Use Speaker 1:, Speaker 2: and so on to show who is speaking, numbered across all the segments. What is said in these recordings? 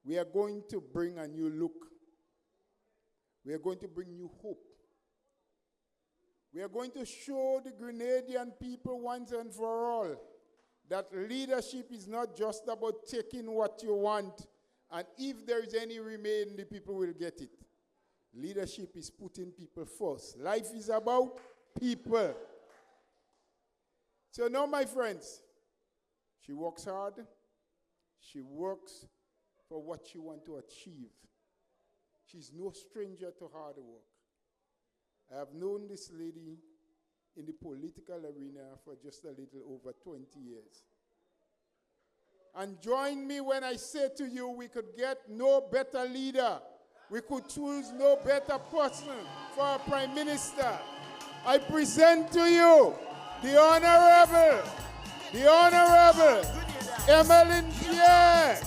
Speaker 1: We are going to bring a new look. We are going to bring new hope. We are going to show the Grenadian people once and for all that leadership is not just about taking what you want, and if there is any remain, the people will get it. Leadership is putting people first. Life is about people. So now, my friends, she works hard. She works for what she wants to achieve. She's no stranger to hard work. I have known this lady in the political arena for just a little over 20 years. And join me when I say to you, we could get no better leader. We could choose no better person for our Prime Minister. I present to you the Honorable Emmalin Pierre.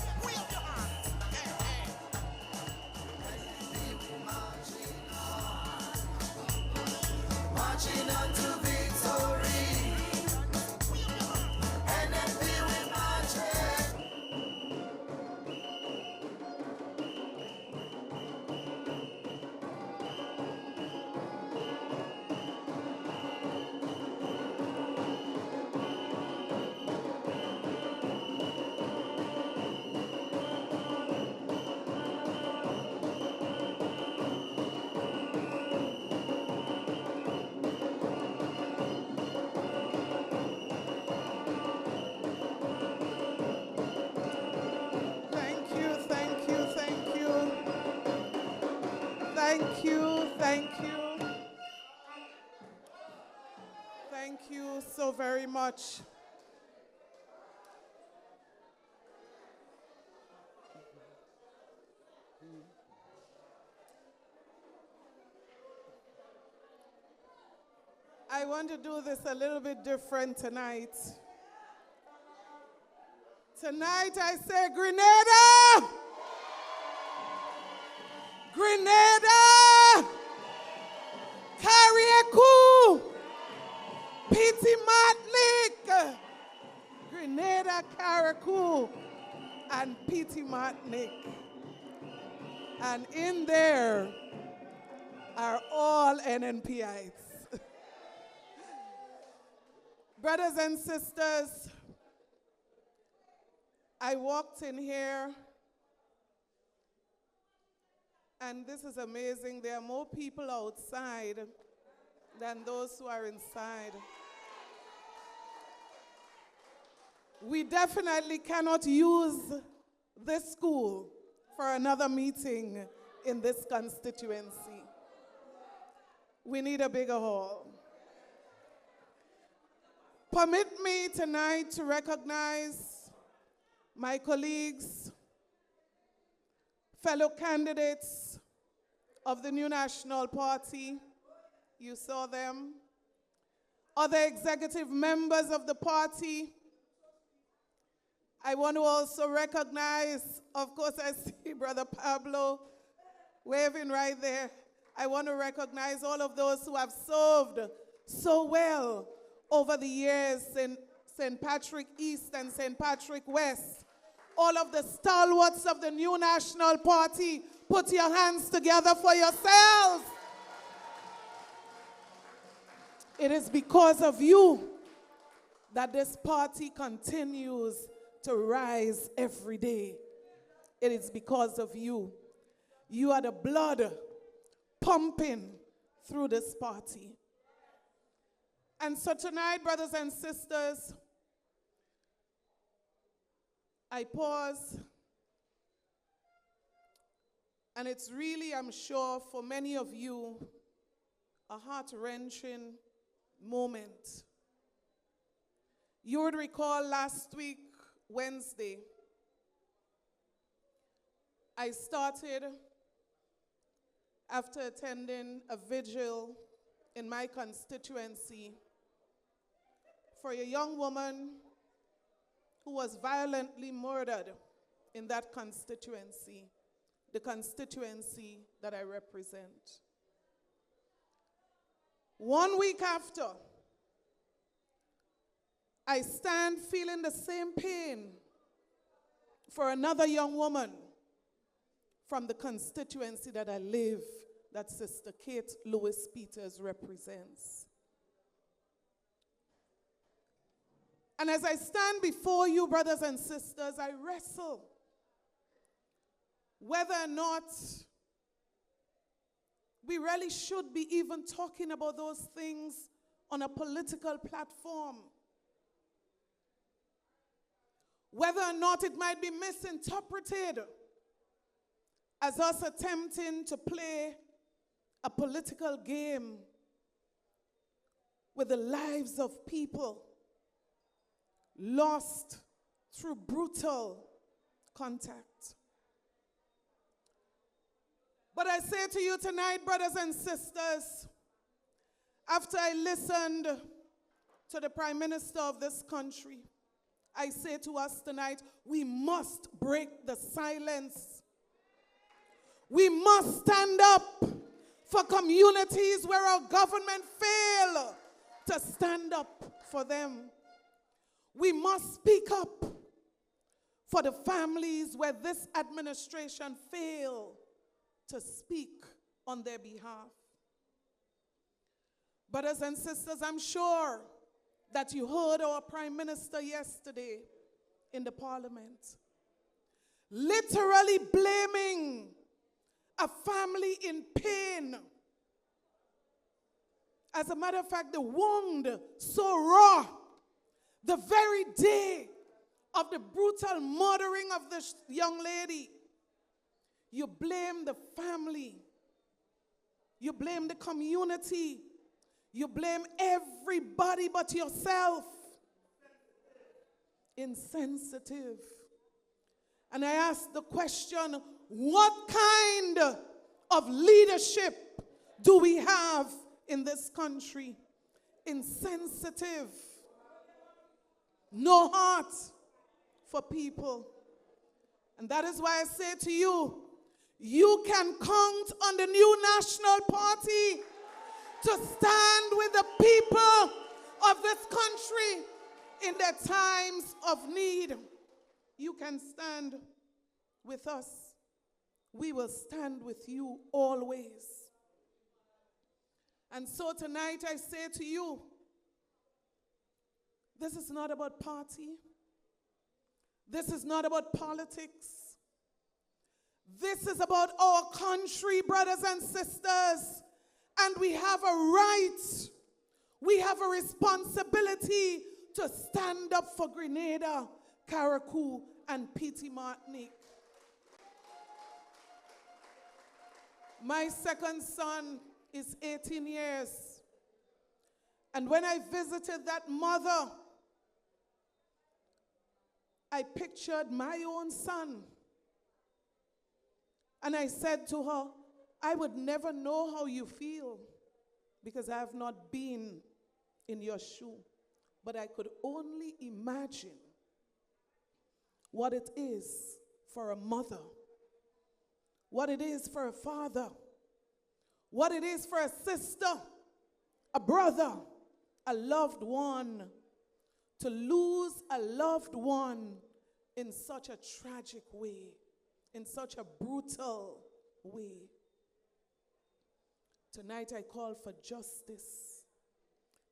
Speaker 2: Marching on to victory. NNP we marching.
Speaker 3: Thank you so very much. I want to do this a little bit different tonight. Tonight I say Grenada! Grenada! Carriacou! Pity Matnik! Grenada, Carriacou, and Pity Matnik. And in there are all NNPites. Brothers and sisters, I walked in here, and this is amazing. There are more people outside than those who are inside. We definitely cannot use this school for another meeting in this constituency. We need a bigger hall. Permit me tonight to recognize my colleagues, fellow candidates of the New National Party. You saw them. Other executive members of the party. I want to also recognize, of course, I see Brother Pablo waving right there. I want to recognize all of those who have served so well over the years in St. Patrick East and St. Patrick West. All of the stalwarts of the New National Party, put your hands together for yourselves. It is because of you that this party continues to rise every day. It is because of you. You are the blood pumping through this party. And so tonight, brothers and sisters, I pause, and it's really, I'm sure, for many of you, a heart-wrenching moment. You would recall last week, Wednesday, I started after attending a vigil in my constituency for a young woman who was violently murdered in that constituency, the constituency that I represent. 1 week after, I stand feeling the same pain for another young woman from the constituency that I live, that Sister Kate Lewis Peters represents. And as I stand before you, brothers and sisters, I wrestle whether or not we really should be even talking about those things on a political platform. Whether or not it might be misinterpreted as us attempting to play a political game with the lives of people lost through brutal contact. But I say to you tonight, brothers and sisters, after I listened to the Prime Minister of this country, I say to us tonight, we must break the silence. We must stand up for communities where our government fail to stand up for them. We must speak up for the families where this administration fail to speak on their behalf. Brothers and sisters, I'm sure that you heard our Prime Minister yesterday in the Parliament literally blaming a family in pain. As a matter of fact, the wound so raw, the very day of the brutal murdering of this young lady, you blame the family, you blame the community, you blame everybody but yourself. Insensitive. And I ask the question, what kind of leadership do we have in this country? Insensitive. No heart for people. And that is why I say to you, you can count on the new National Party to stand with the people of this country in their times of need. You can stand with us. We will stand with you always. And so tonight I say to you, this is not about party. This is not about politics. This is about our country, brothers and sisters. And we have a right, we have a responsibility to stand up for Grenada, Carriacou, and Petit Martinique. My second son is 18 years. And when I visited that mother, I pictured my own son. And I said to her, I would never know how you feel because I have not been in your shoe. But I could only imagine what it is for a mother, what it is for a father, what it is for a sister, a brother, a loved one, to lose a loved one in such a tragic way, in such a brutal way. Tonight I call for justice,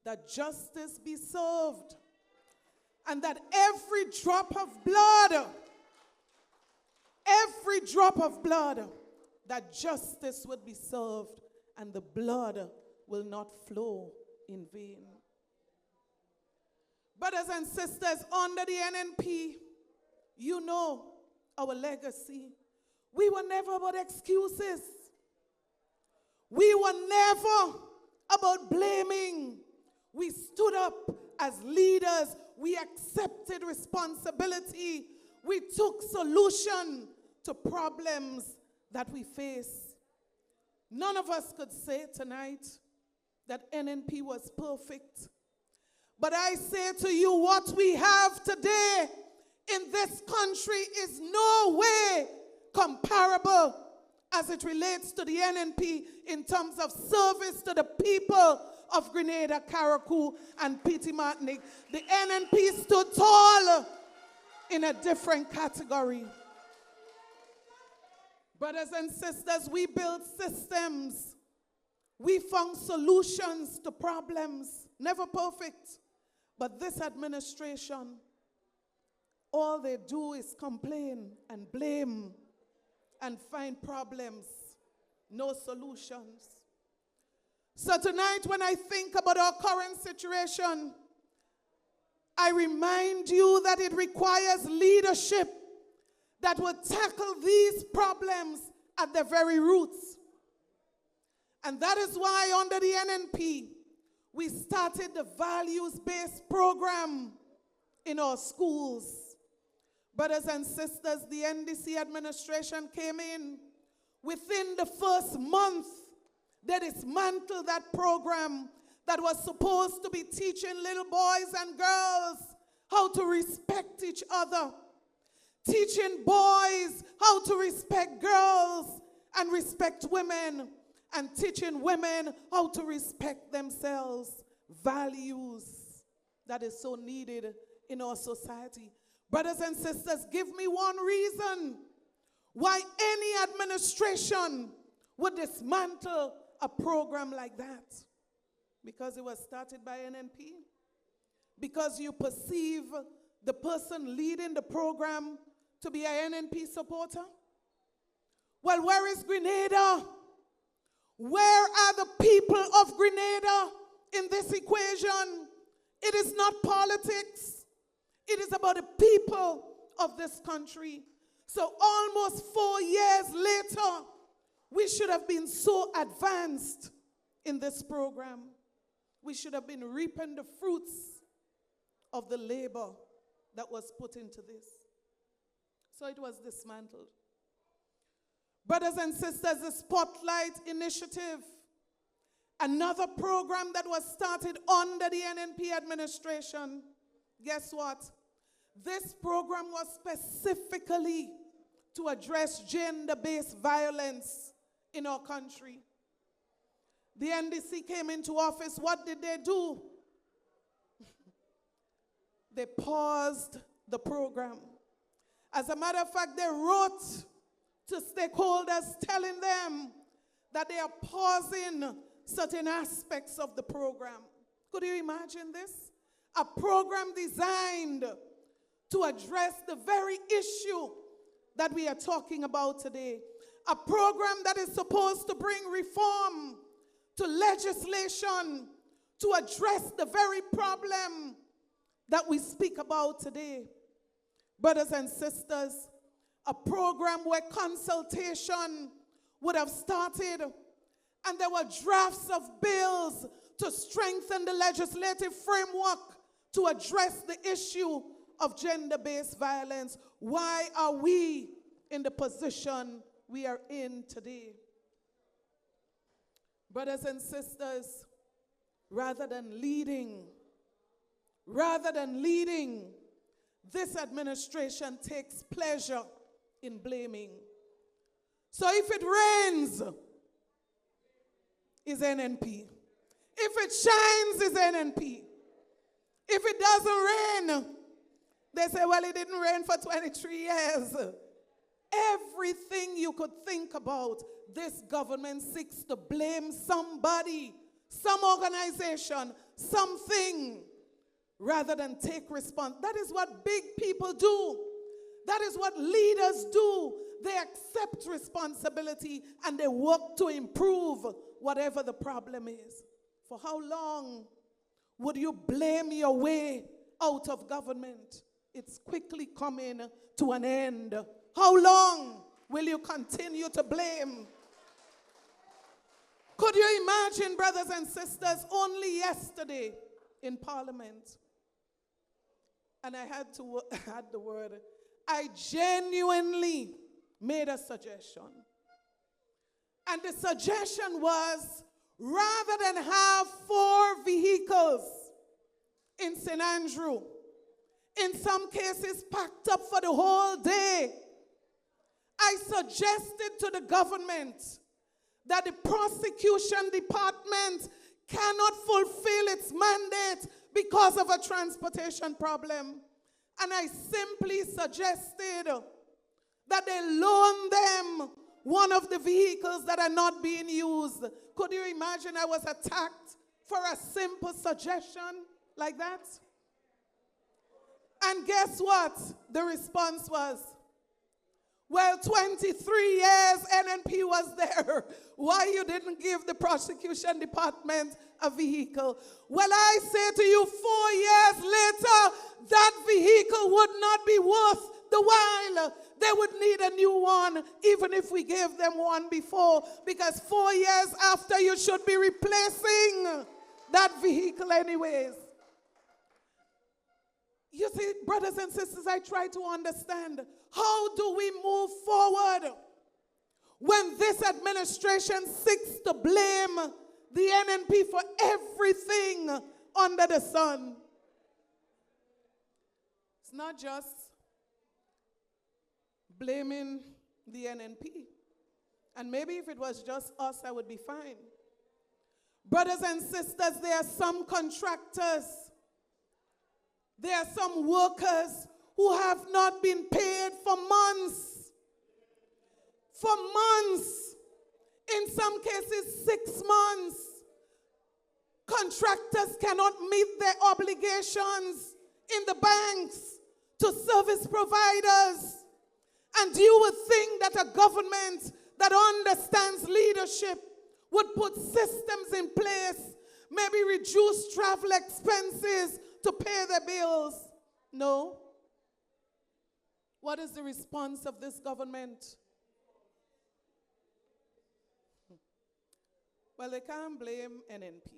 Speaker 3: that justice be served, and that every drop of blood, that justice would be served and the blood will not flow in vain. Brothers and sisters, under the NNP, you know our legacy. We were never about excuses. We were never about blaming. We stood up as leaders. We accepted responsibility. We took solution to problems that we face. None of us could say tonight that NNP was perfect. But I say to you, what we have today in this country is no way comparable as it relates to the NNP in terms of service to the people of Grenada, Carriacou, and Petit Martinique. The NNP stood tall in a different category. Brothers and sisters, we build systems. We found solutions to problems. Never perfect. But this administration, all they do is complain and blame and find problems. No solutions. So tonight, when I think about our current situation, I remind you that it requires leadership that will tackle these problems at their very roots. And that is why under the NNP, we started the values-based program in our schools. Brothers and sisters, the NDC administration came in. Within the first month, they dismantled that program that was supposed to be teaching little boys and girls how to respect each other. Teaching boys how to respect girls and respect women. And teaching women how to respect themselves. Values that is so needed in our society. Brothers and sisters, give me one reason why any administration would dismantle a program like that. Because it was started by NNP. Because you perceive the person leading the program to be an NNP supporter. Well, where is Grenada? Where are the people of Grenada in this equation? It is not politics. It is about the people of this country. So almost 4 years later, we should have been so advanced in this program. We should have been reaping the fruits of the labor that was put into this. So it was dismantled. Brothers and sisters, the Spotlight Initiative, another program that was started under the NNP administration. Guess what? This program was specifically to address gender-based violence in our country. The NDC came into office. What did they do? They paused the program. As a matter of fact, they wrote to stakeholders telling them that they are pausing certain aspects of the program. Could you imagine this? A program designed to address the very issue that we are talking about today. A program that is supposed to bring reform to legislation to address the very problem that we speak about today. Brothers and sisters, a program where consultation would have started and there were drafts of bills to strengthen the legislative framework to address the issue of gender-based violence. Why are we in the position we are in today? Brothers and sisters, rather than leading, this administration takes pleasure in blaming. So if it rains, it's NNP. If it shines, it's NNP. If it doesn't rain, they say, well, it didn't rain for 23 years. Everything you could think about, this government seeks to blame somebody, some organization, something, rather than take response. That is what big people do. That is what leaders do. They accept responsibility and they work to improve whatever the problem is. For how long would you blame your way out of government? It's quickly coming to an end. How long will you continue to blame? Could you imagine, brothers and sisters, only yesterday in Parliament, and I had to add the word, I genuinely made a suggestion. And the suggestion was, rather than have 4 vehicles in St. Andrew, in some cases packed up for the whole day, I suggested to the government that the prosecution department cannot fulfill its mandate because of a transportation problem. And I simply suggested that they loan them one of the vehicles that are not being used. Could you imagine I was attacked for a simple suggestion like that? And guess what? The response was, well, 23 years NNP was there. Why you didn't give the prosecution department a vehicle? Well, I say to you, 4 years later, that vehicle would not be worth the while. They would need a new one, even if we gave them one before, because 4 years after, you should be replacing that vehicle anyways. You see, brothers and sisters, I try to understand, how do we move forward when this administration seeks to blame the NNP for everything under the sun? It's not just blaming the NNP. And maybe if it was just us, I would be fine. Brothers and sisters, there are some contractors, there are some workers who have not been paid for months. For months. In some cases, 6 months. Contractors cannot meet their obligations in the banks to service providers. And you would think that a government that understands leadership would put systems in place, maybe reduce travel expenses to pay their bills. No. What is the response of this government? Well, they can't blame NNP,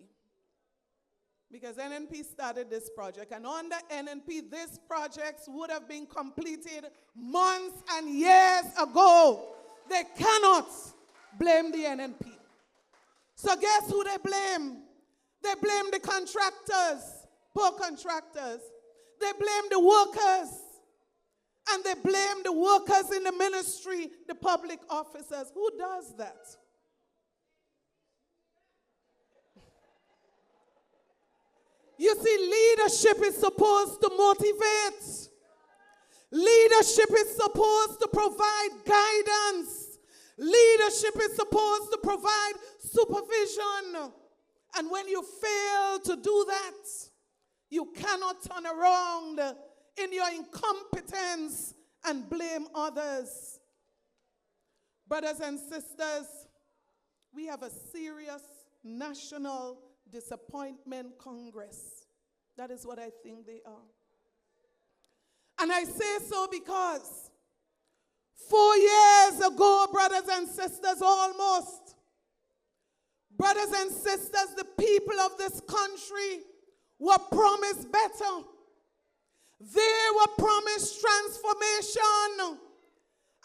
Speaker 3: because NNP started this project, and under NNP, this project would have been completed months and years ago. They cannot blame the NNP. So guess who they blame? They blame the contractors, poor contractors. They blame the workers. And they blame the workers in the ministry, the public officers. Who does that? You see, leadership is supposed to motivate. Leadership is supposed to provide guidance. Leadership is supposed to provide supervision. And when you fail to do that, you cannot turn around in your incompetence and blame others. Brothers and sisters, we have a serious national disappointment Congress. That is what I think they are. And I say so because 4 years ago, brothers and sisters, almost, brothers and sisters, the people of this country were promised better. They were promised transformation.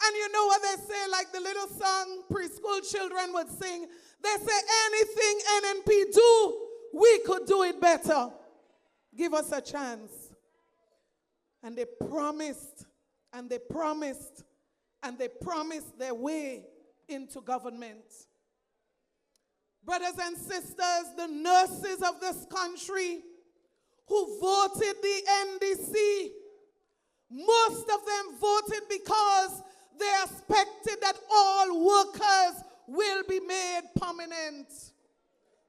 Speaker 3: And you know what they say, like the little song preschool children would sing? They say, anything NNP do, we could do it better. Give us a chance. And they promised, and they promised, and they promised their way into government. Brothers and sisters, the nurses of this country who voted the NDC, most of them voted because they expected that all workers will be made permanent.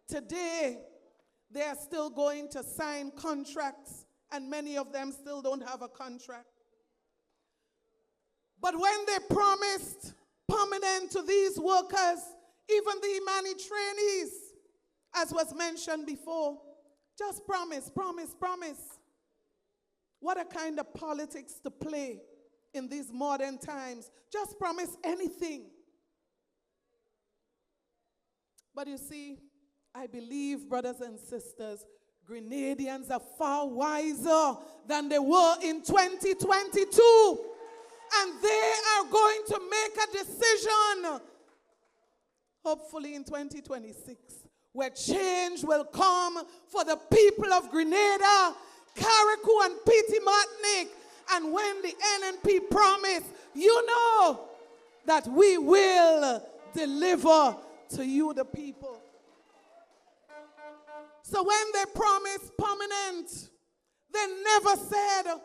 Speaker 3: Today, they are still going to sign contracts, and many of them still don't have a contract. But when they promised permanent to these workers, even the Emmalin trainees, as was mentioned before, just promise, promise, promise. What a kind of politics to play in these modern times. Just promise anything. But you see, I believe, brothers and sisters, Grenadians are far wiser than they were in 2022. And they are going to make a decision, hopefully in 2026, where change will come for the people of Grenada, Carriacou and Petit Martinique. And when the NNP promise, you know that we will deliver to you, the people. So when they promised permanent, they never said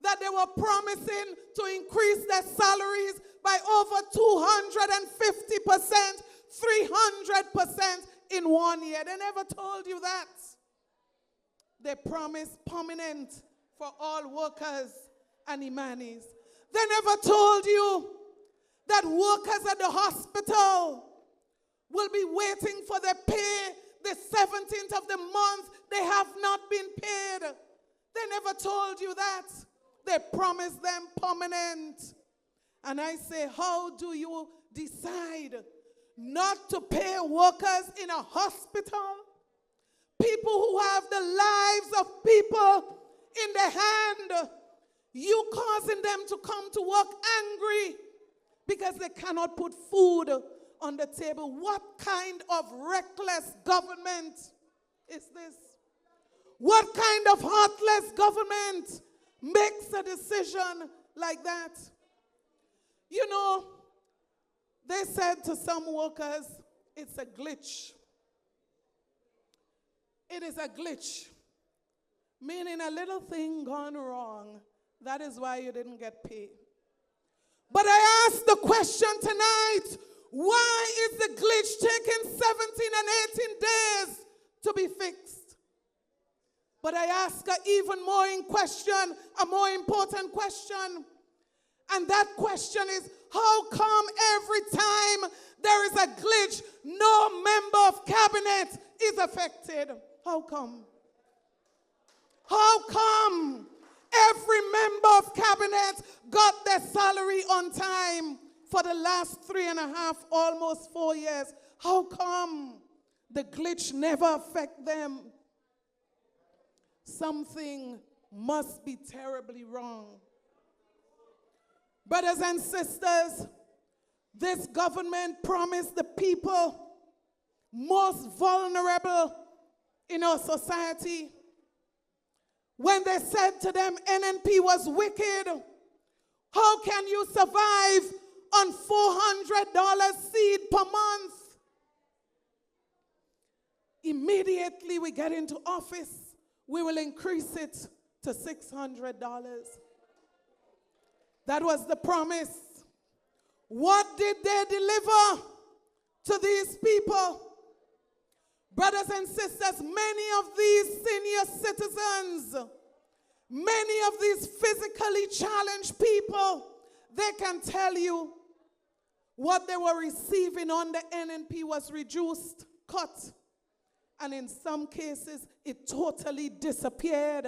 Speaker 3: that they were promising to increase their salaries by over 250%, 300% in 1 year. They never told you that. They promised permanent for all workers and imanis. They never told you that workers at the hospital will be waiting for their pay the 17th of the month. They have not been paid. They never told you that. They promised them permanent. And I say, how do you decide not to pay workers in a hospital? People who have the lives of people in their hand. You causing them to come to work angry because they cannot put food on the table. What kind of reckless government is this? What kind of heartless government makes a decision like that? You know, they said to some workers, it's a glitch. It is a glitch, meaning a little thing gone wrong. That is why you didn't get paid. But I ask the question tonight, why is the glitch taking 17 and 18 days to be fixed? But I ask an even more important question. And that question is, how come every time there is a glitch, no member of cabinet is affected? How come? How come every member of cabinet got their salary on time for the last 3.5, almost 4 years? How come the glitch never affect them? Something must be terribly wrong. Brothers and sisters, this government promised the people most vulnerable in our society. When they said to them NNP was wicked, how can you survive on $400 seed per month? Immediately we get into office, we will increase it to $600. That was the promise. What did they deliver to these people? Brothers and sisters, many of these senior citizens, many of these physically challenged people, they can tell you what they were receiving on the NNP was reduced, cut, and in some cases, it totally disappeared.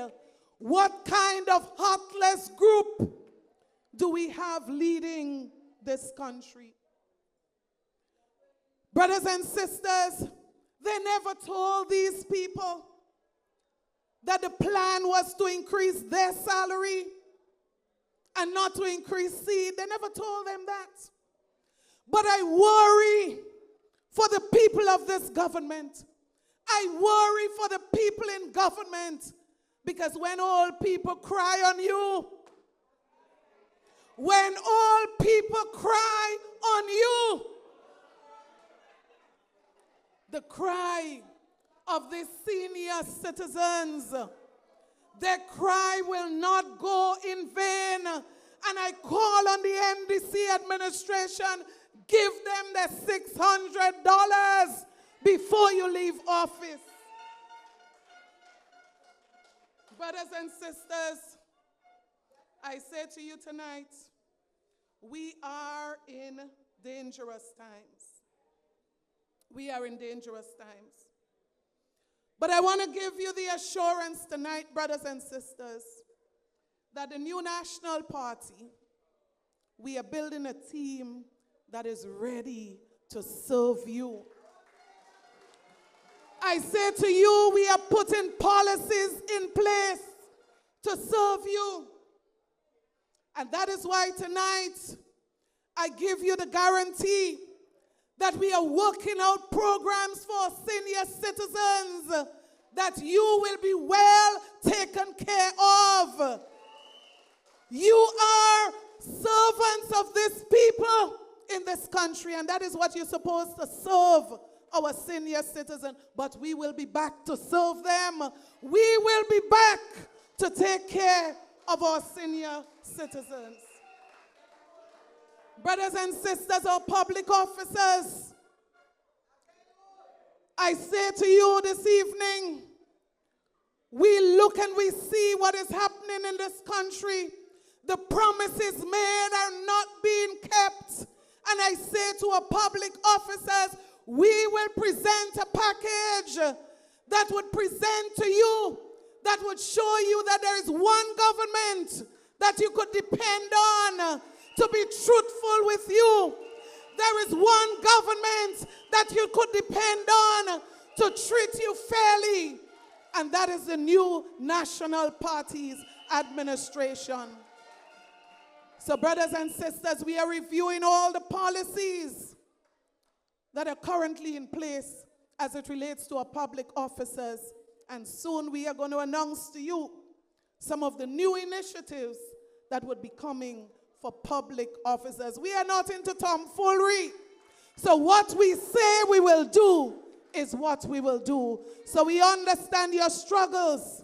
Speaker 3: What kind of heartless group do we have leading this country? Brothers and sisters, they never told these people that the plan was to increase their salary and not to increase seed. They never told them that. But I worry for the people of this government. I worry for the people in government, because when all people cry on you, when all people cry on you, the cry of the senior citizens, their cry will not go in vain. And I call on the NDC administration, give them the $600 before you leave office. Brothers and sisters, I say to you tonight, we are in dangerous times. We are in dangerous times. But I want to give you the assurance tonight, brothers and sisters, that the new National Party, we are building a team that is ready to serve you. I say to you, we are putting policies in place to serve you. And that is why tonight, I give you the guarantee that we are working out programs for senior citizens that you will be well taken care of. You are servants of these people in this country, and that is what you're supposed to serve our senior citizens. But we will be back to serve them. We will be back to take care of our senior citizens. Brothers and sisters, our public officers, I say to you this evening, we look and we see what is happening in this country. The promises made are not being kept. And I say to our public officers, we will present a package that would present to you, that would show you that there is one government that you could depend on to be truthful with you. There is one government that you could depend on to treat you fairly. And that is the new National Party's administration. So brothers and sisters, we are reviewing all the policies that are currently in place as it relates to our public officers. And soon we are going to announce to you some of the new initiatives that would be coming for public officers. We are not into tomfoolery. So what we say we will do is what we will do. So we understand your struggles.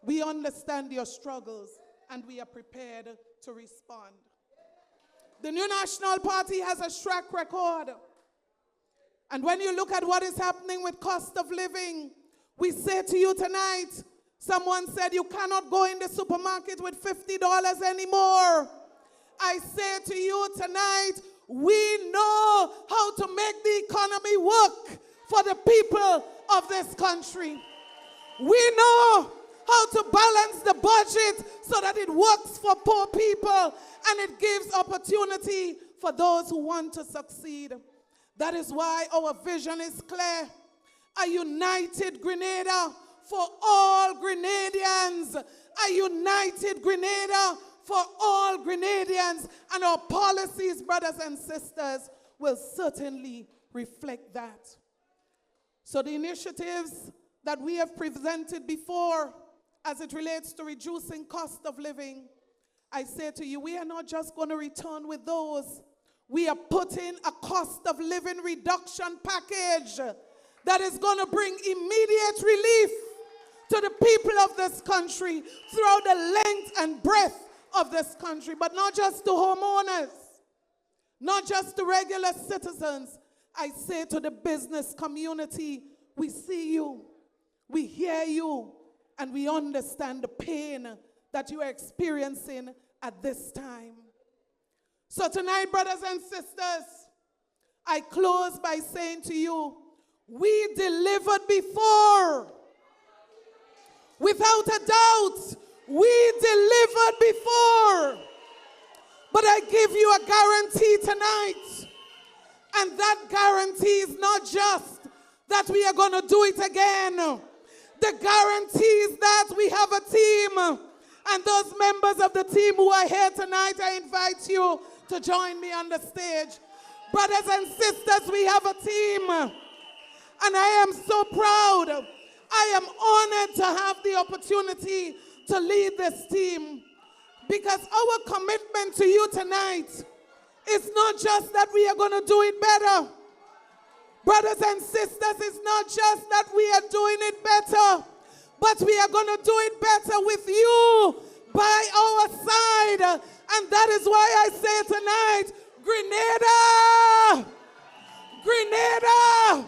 Speaker 3: We understand your struggles, and we are prepared to respond. The new National Party has a track record. And when you look at what is happening with cost of living, we say to you tonight, someone said you cannot go in the supermarket with $50 anymore. I say to you tonight, we know how to make the economy work for the people of this country. We know how to balance the budget so that it works for poor people and it gives opportunity for those who want to succeed. That is why our vision is clear. A united Grenada for all Grenadians. A united Grenada for all Grenadians. And our policies, brothers and sisters, will certainly reflect that. So the initiatives that we have presented before as it relates to reducing cost of living, I say to you, we are not just going to return with those. We are putting a cost of living reduction package that is going to bring immediate relief to the people of this country throughout the length and breadth of this country. But not just to homeowners, not just to regular citizens. I say to the business community, we see you, we hear you, and we understand the pain that you are experiencing at this time. So tonight, brothers and sisters, I close by saying to you, we delivered before. Without a doubt, we delivered before. But I give you a guarantee tonight. And that guarantee is not just that we are going to do it again. The guarantee is that we have a team. And those members of the team who are here tonight, I invite you to join me on the stage. Brothers and sisters, we have a team. And I am so proud. I am honored to have the opportunity to lead this team. Because our commitment to you tonight is not just that we are going to do it better. Brothers and sisters, it's not just that we are doing it better, but we are going to do it better with you by our side. And that is why I say tonight, Grenada, Grenada,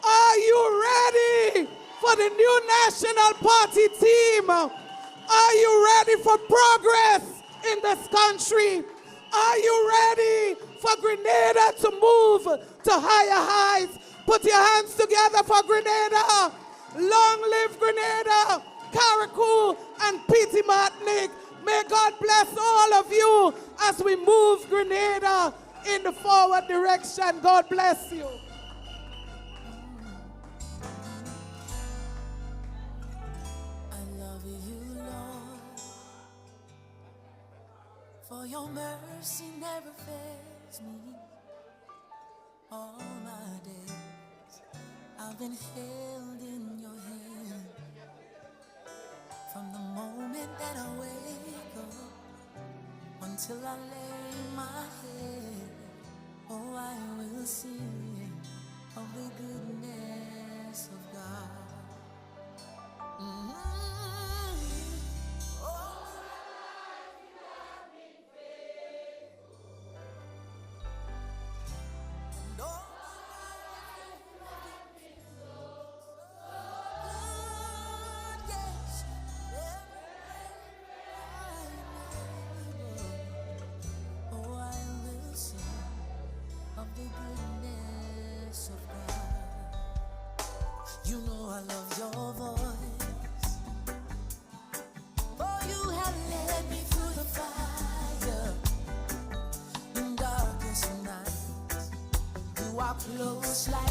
Speaker 3: are you ready for the new National Party team? Are you ready for progress in this country? Are you ready for Grenada to move to higher heights? Put your hands together for Grenada. Long live Grenada, Carriacou, and P.T. Martinique. May God bless all of you as we move Grenada in the forward direction. God bless you.
Speaker 2: For your mercy never fails me. All my days I've been held in your hand. From the moment that I wake up until I lay my head, oh, I will sing of the goodness of God. Oh, I love your voice. For you have led me through the fire in darkest nights. You are close like